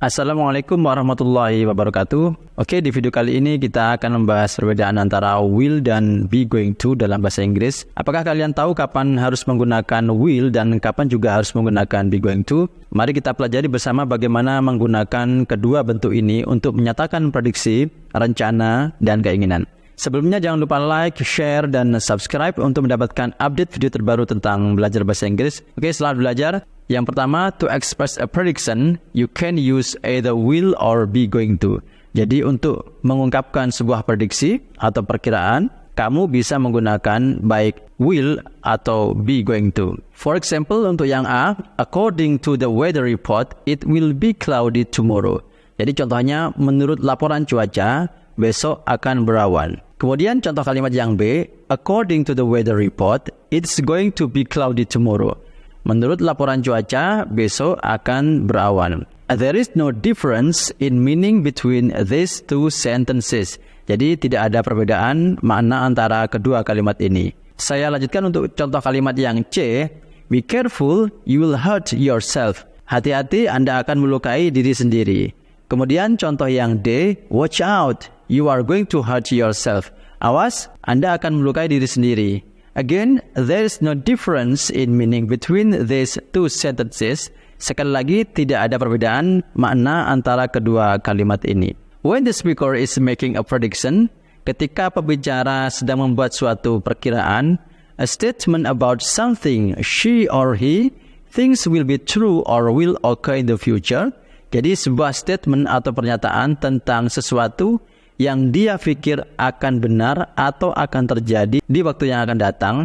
Assalamualaikum warahmatullahi wabarakatuh. Oke, di video kali ini kita akan membahas perbedaan antara will dan be going to dalam bahasa Inggris. Apakah kalian tahu kapan harus menggunakan will dan kapan juga harus menggunakan be going to? Mari kita pelajari bersama bagaimana menggunakan kedua bentuk ini untuk menyatakan prediksi, rencana, dan keinginan. Sebelumnya jangan lupa like, share, dan subscribe untuk mendapatkan update video terbaru tentang belajar bahasa Inggris. Oke, selamat belajar. Yang pertama, to express a prediction, you can use either will or be going to. Jadi untuk mengungkapkan sebuah prediksi atau perkiraan, kamu bisa menggunakan baik will atau be going to. For example, untuk yang A, according to the weather report, it will be cloudy tomorrow. Jadi contohnya, menurut laporan cuaca, besok akan berawan. Kemudian contoh kalimat yang B, according to the weather report, it's going to be cloudy tomorrow. Menurut laporan cuaca, besok akan berawan. There is no difference in meaning between these two sentences. Jadi tidak ada perbedaan makna antara kedua kalimat ini. Saya lanjutkan untuk contoh kalimat yang C. Be careful, you will hurt yourself. Hati-hati, Anda akan melukai diri sendiri. Kemudian contoh yang D. Watch out, you are going to hurt yourself. Awas, Anda akan melukai diri sendiri. Again, there is no difference in meaning between these two sentences. Sekali lagi, tidak ada perbedaan makna antara kedua kalimat ini. When the speaker is making a prediction, ketika pembicara sedang membuat suatu perkiraan, a statement about something she or he thinks will be true or will occur in the future. Jadi sebuah statement atau pernyataan tentang sesuatu yang dia pikir akan benar atau akan terjadi di waktu yang akan datang.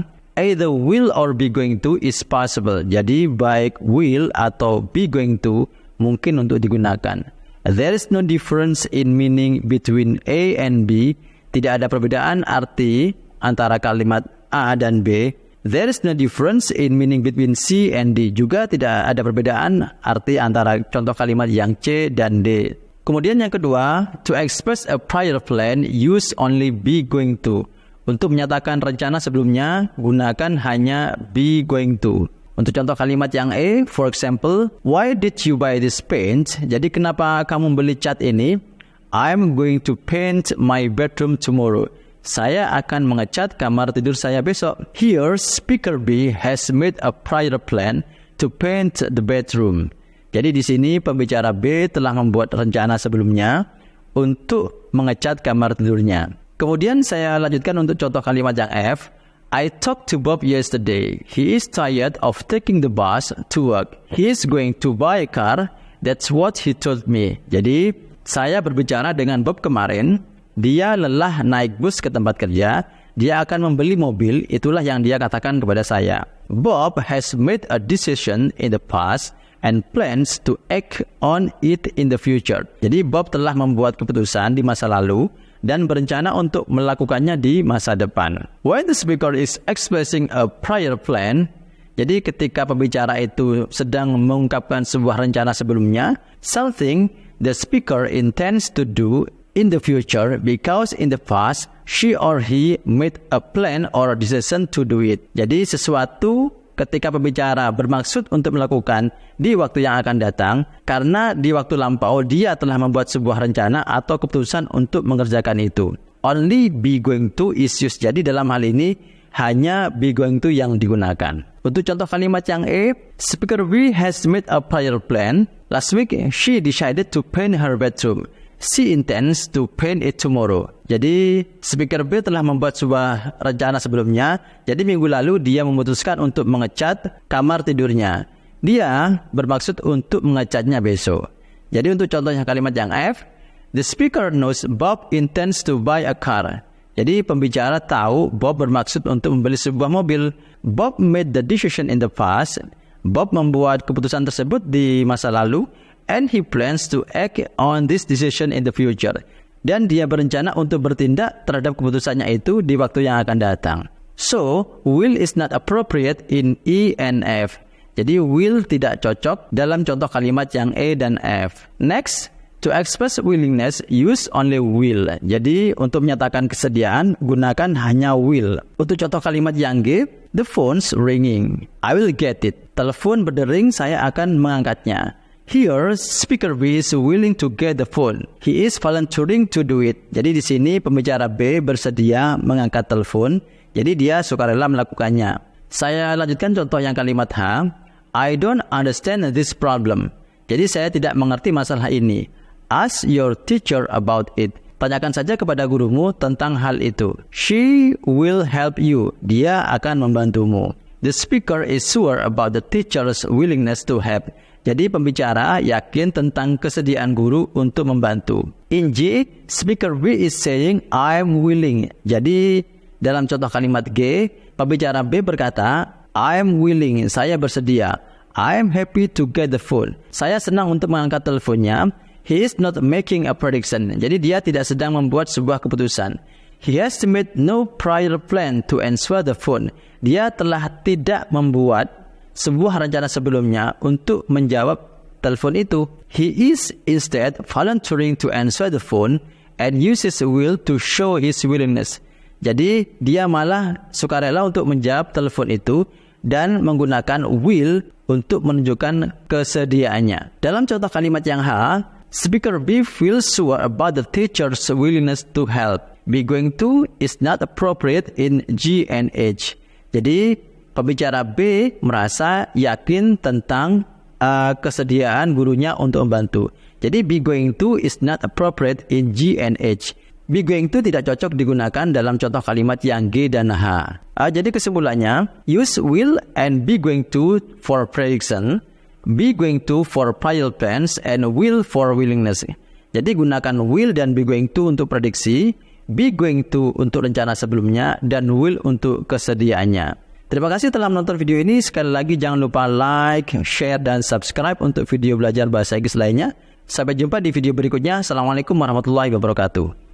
Either will or be going to is possible. Jadi baik will atau be going to mungkin untuk digunakan. There is no difference in meaning between A and B. Tidak ada perbedaan arti antara kalimat A dan B. There is no difference in meaning between C and D. Juga tidak ada perbedaan arti antara contoh kalimat yang C dan D. Kemudian yang kedua, to express a prior plan, use only be going to. Untuk menyatakan rencana sebelumnya, gunakan hanya be going to. Untuk contoh kalimat yang A, for example, why did you buy this paint? Jadi kenapa kamu beli cat ini? I'm going to paint my bedroom tomorrow. Saya akan mengecat kamar tidur saya besok. Here, speaker B has made a prior plan to paint the bedroom. Jadi di sini pembicara B telah membuat rencana sebelumnya untuk mengecat kamar tidurnya. Kemudian saya lanjutkan untuk contoh kalimat yang F. I talked to Bob yesterday. He is tired of taking the bus to work. He is going to buy a car. That's what he told me. Jadi saya berbicara dengan Bob kemarin. Dia lelah naik bus ke tempat kerja. Dia akan membeli mobil. Itulah yang dia katakan kepada saya. Bob has made a decision in the past and plans to act on it in the future. Jadi Bob telah membuat keputusan di masa lalu dan berencana untuk melakukannya di masa depan. When the speaker is expressing a prior plan, jadi ketika pembicara itu sedang mengungkapkan sebuah rencana sebelumnya, something the speaker intends to do in the future because in the past she or he made a plan or a decision to do it. Jadi sesuatu ketika pembicara bermaksud untuk melakukan di waktu yang akan datang, karena di waktu lampau dia telah membuat sebuah rencana atau keputusan untuk mengerjakan itu. Only be going to is used. Jadi dalam hal ini hanya be going to yang digunakan. Untuk contoh kalimat yang E, speaker B has made a prior plan. Last week she decided to paint her bedroom. She intends to paint it tomorrow. Jadi speaker B telah membuat sebuah rencana sebelumnya. Jadi minggu lalu dia memutuskan untuk mengecat kamar tidurnya. Dia bermaksud untuk mengecatnya besok. Jadi untuk contohnya kalimat yang F, the speaker knows Bob intends to buy a car. Jadi pembicara tahu Bob bermaksud untuk membeli sebuah mobil. Bob made the decision in the past. Bob membuat keputusan tersebut di masa lalu. And he plans to act on this decision in the future. Dan dia berencana untuk bertindak terhadap keputusannya itu di waktu yang akan datang. So, will is not appropriate in E and F. Jadi will tidak cocok dalam contoh kalimat yang E dan F. Next, to express willingness, use only will. Jadi untuk menyatakan kesediaan, gunakan hanya will. Untuk contoh kalimat yang G, the phone's ringing. I will get it. Telepon berdering, saya akan mengangkatnya. Here, speaker B is willing to get the phone. He is volunteering to do it. Jadi di sini pembicara B bersedia mengangkat telepon. Jadi dia sukarela melakukannya. Saya lanjutkan contoh yang kalimat H. I don't understand this problem. Jadi saya tidak mengerti masalah ini. Ask your teacher about it. Tanyakan saja kepada gurumu tentang hal itu. She will help you. Dia akan membantumu. The speaker is sure about the teacher's willingness to help. Jadi pembicara yakin tentang kesediaan guru untuk membantu. In G, speaker B is saying, I'm willing. Jadi dalam contoh kalimat G, pembicara B berkata, I'm willing, saya bersedia. I'm happy to get the phone. Saya senang untuk mengangkat teleponnya. He is not making a prediction. Jadi dia tidak sedang membuat sebuah keputusan. He has made no prior plan to answer the phone. Dia telah tidak membuat sebuah rencana sebelumnya untuk menjawab telepon itu. He is instead volunteering to answer the phone and uses will to show his willingness. Jadi dia malah sukarela untuk menjawab telepon itu dan menggunakan will untuk menunjukkan kesediaannya. Dalam contoh kalimat yang H, speaker B feels sure about the teacher's willingness to help. Be going to is not appropriate in G and H. Jadi pembicara B merasa yakin tentang kesediaan gurunya untuk membantu. Jadi be going to is not appropriate in G and H. Be going to tidak cocok digunakan dalam contoh kalimat yang G dan H. Jadi kesimpulannya, use will and be going to for prediction, be going to for prior plans, and will for willingness. Jadi gunakan will dan be going to untuk prediksi, be going to untuk rencana sebelumnya, dan will untuk kesediaannya. Terima kasih telah menonton video ini. Sekali lagi jangan lupa like, share, dan subscribe untuk video belajar bahasa Inggris lainnya. Sampai jumpa di video berikutnya. Assalamualaikum warahmatullahi wabarakatuh.